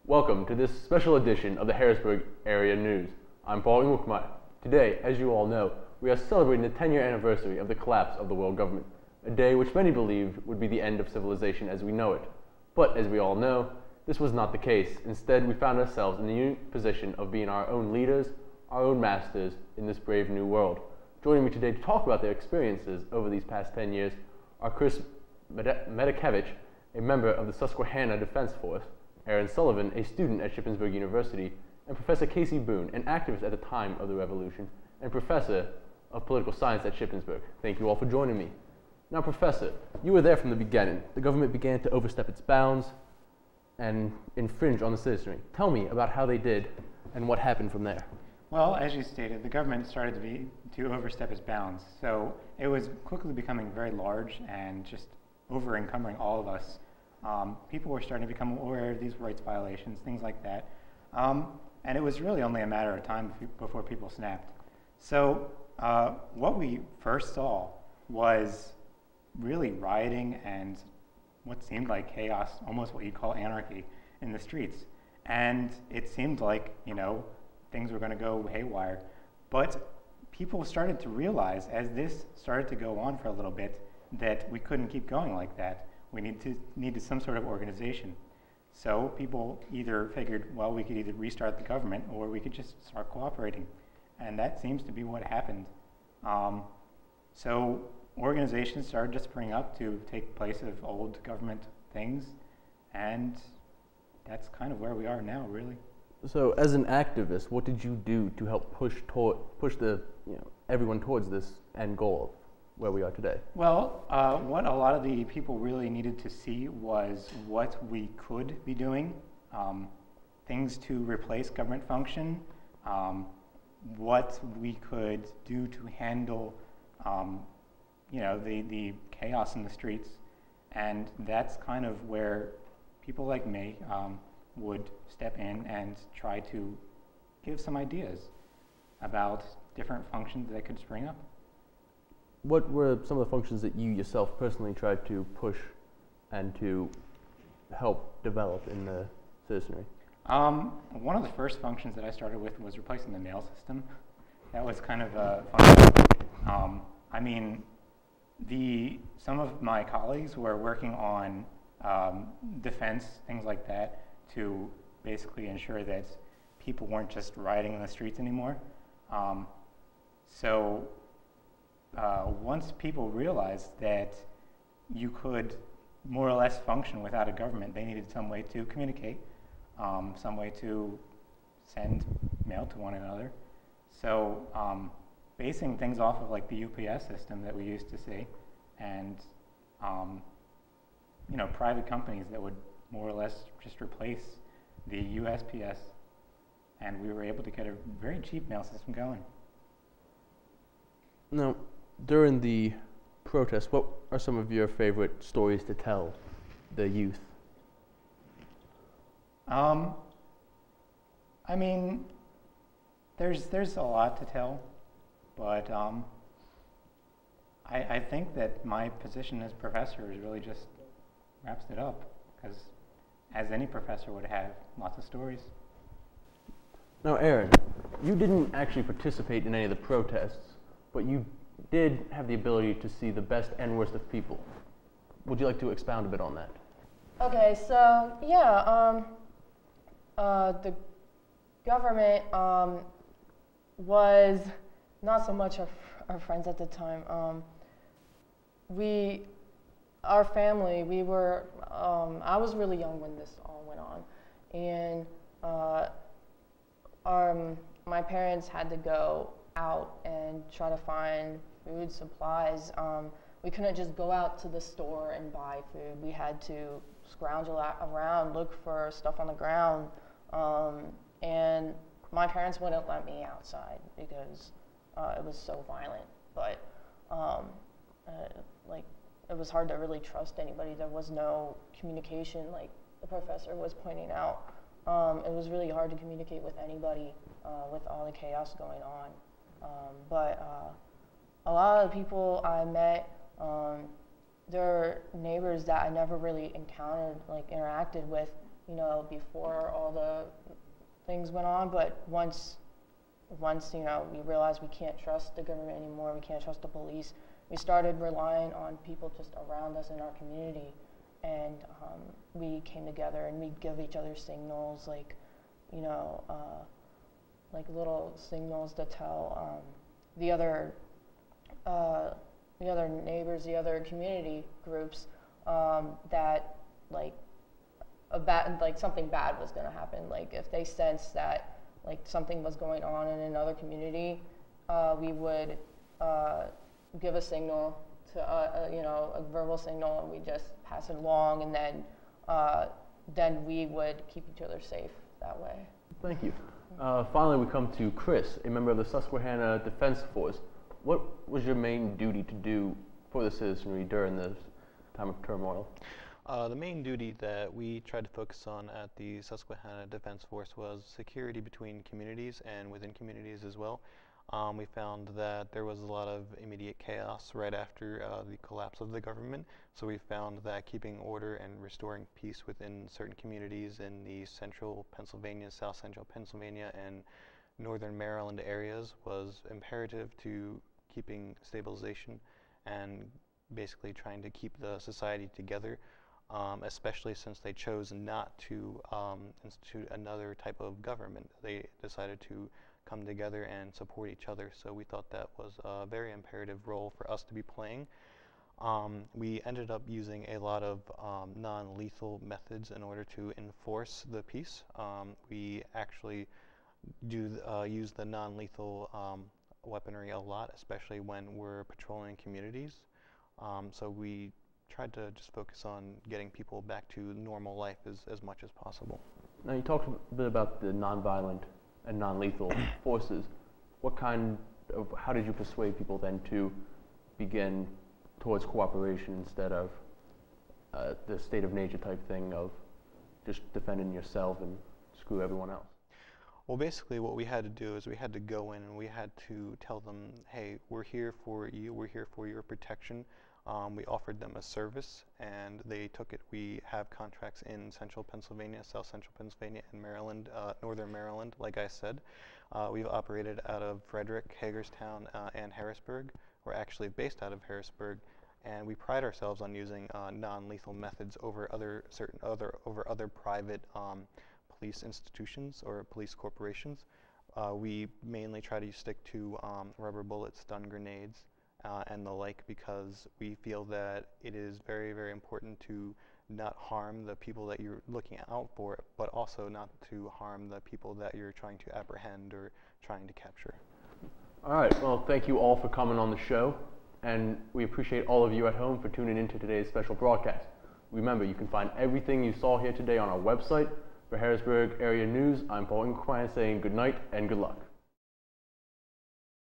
Welcome to this special edition of the Harrisburg Area News. I'm Paul Ingwickmeyer. Today, as you all know, we are celebrating the 10-year anniversary of the collapse of the world government, a day which many believed would be the end of civilization as we know it. But as we all know, this was not the case. Instead, we found ourselves in the unique position of being our own leaders, our own masters in this brave new world. Joining me today to talk about their experiences over these past 10 years are Chris Medakevich, a member of the Susquehanna Defense Force, Aaron Sullivan, a student at Shippensburg University, and Professor Casey Boone, an activist at the time of the revolution, and Professor of Political Science at Shippensburg. Thank you all for joining me. Now, Professor, you were there from the beginning. The government began to overstep its bounds and infringe on the citizenry. Tell me about how they did and what happened from there. Well, as you stated, the government started to overstep its bounds. So it was quickly becoming very large and just over-encumbering all of us. People were starting to become aware of these rights violations, things like that. And it was really only a matter of time before people snapped. So what we first saw was really rioting and what seemed like chaos, almost what you'd call anarchy in the streets. And it seemed like, things were going to go haywire. But people started to realize, as this started to go on for a little bit, that we couldn't keep going like that. We needed some sort of organization. So people either figured, well, we could either restart the government or we could just start cooperating. And that seems to be what happened. So organizations started to spring up to take place of old government things. And that's kind of where we are now, really. So, as an activist, what did you do to help push everyone towards this end goal of where we are today? Well, what a lot of the people really needed to see was what we could be doing, things to replace government function, what we could do to handle, the chaos in the streets, and that's kind of where people like me would step in and try to give some ideas about different functions that could spring up. What were some of the functions that you yourself personally tried to push and to help develop in the citizenry? One of the first functions that I started with was replacing the mail system. That was kind of fun. Some of my colleagues were working on defense, things like that, to basically ensure that people weren't just rioting in the streets anymore. Once people realized that you could more or less function without a government, they needed some way to communicate, some way to send mail to one another. So basing things off of like the UPS system that we used to see, and private companies that would more or less just replace the USPS, and we were able to get a very cheap mail system going. Now, during the protest, what are some of your favorite stories to tell the youth? There's a lot to tell, but I think that my position as professor is really just wraps it up, because as any professor would have, lots of stories. Now, Aaron, you didn't actually participate in any of the protests, but you did have the ability to see the best and worst of people. Would you like to expound a bit on that? Okay, so yeah, the government was not so much our friends at the time. Our family, I was really young when this all went on, and my parents had to go out and try to find food supplies. We couldn't just go out to the store and buy food. We had to scrounge around, look for stuff on the ground, and my parents wouldn't let me outside because it was so violent. But it was hard to really trust anybody. There was no communication, like the professor was pointing out. It was really hard to communicate with anybody with all the chaos going on. But a lot of the people I met, they're neighbors that I never really encountered, interacted with, you know, before all the things went on, but once, you know, we realized we can't trust the government anymore, we can't trust the police, we started relying on people just around us in our community, and we came together and we'd give each other signals, like, you know, like little signals to tell the other neighbors, the other community groups that like something bad was going to happen. Like if they sensed that like something was going on in another community, we would give a signal to you know, a verbal signal, and we just pass it along, and then we would keep each other safe that way. Thank you. Finally, we come to Chris, a member of the Susquehanna Defense Force. What was your main duty to do for the citizenry during this time of turmoil? The main duty that we tried to focus on at the Susquehanna Defense Force was security between communities and within communities as well. We found that there was a lot of immediate chaos right after the collapse of the government, so we found that keeping order and restoring peace within certain communities in the central Pennsylvania, south central Pennsylvania, and northern Maryland areas was imperative to keeping stabilization and basically trying to keep the society together, especially since they chose not to institute another type of government. They decided to come together and support each other, so we thought that was a very imperative role for us to be playing. We ended up using a lot of non-lethal methods in order to enforce the peace. We actually use the non-lethal weaponry a lot, especially when we're patrolling communities. So we tried to just focus on getting people back to normal life as much as possible. Now, you talked a bit about the nonviolent and non-lethal forces. How did you persuade people then to begin towards cooperation instead of the state of nature type thing of just defending yourself and screw everyone else? Well, basically what we had to do is we had to go in and we had to tell them, hey, we're here for you, we're here for your protection. We offered them a service and they took it. We have contracts in central Pennsylvania, south central Pennsylvania, and Maryland, northern Maryland, like I said. We've operated out of Frederick, Hagerstown, and Harrisburg. We're actually based out of Harrisburg, and we pride ourselves on using non-lethal methods over other private police institutions or police corporations. We mainly try to stick to rubber bullets, stun grenades, and the like, because we feel that it is very, very important to not harm the people that you're looking out for, but also not to harm the people that you're trying to apprehend or trying to capture. All right, well, thank you all for coming on the show, and we appreciate all of you at home for tuning into today's special broadcast. Remember, you can find everything you saw here today on our website. For Harrisburg Area News, I'm Paul Inquire saying good night and good luck.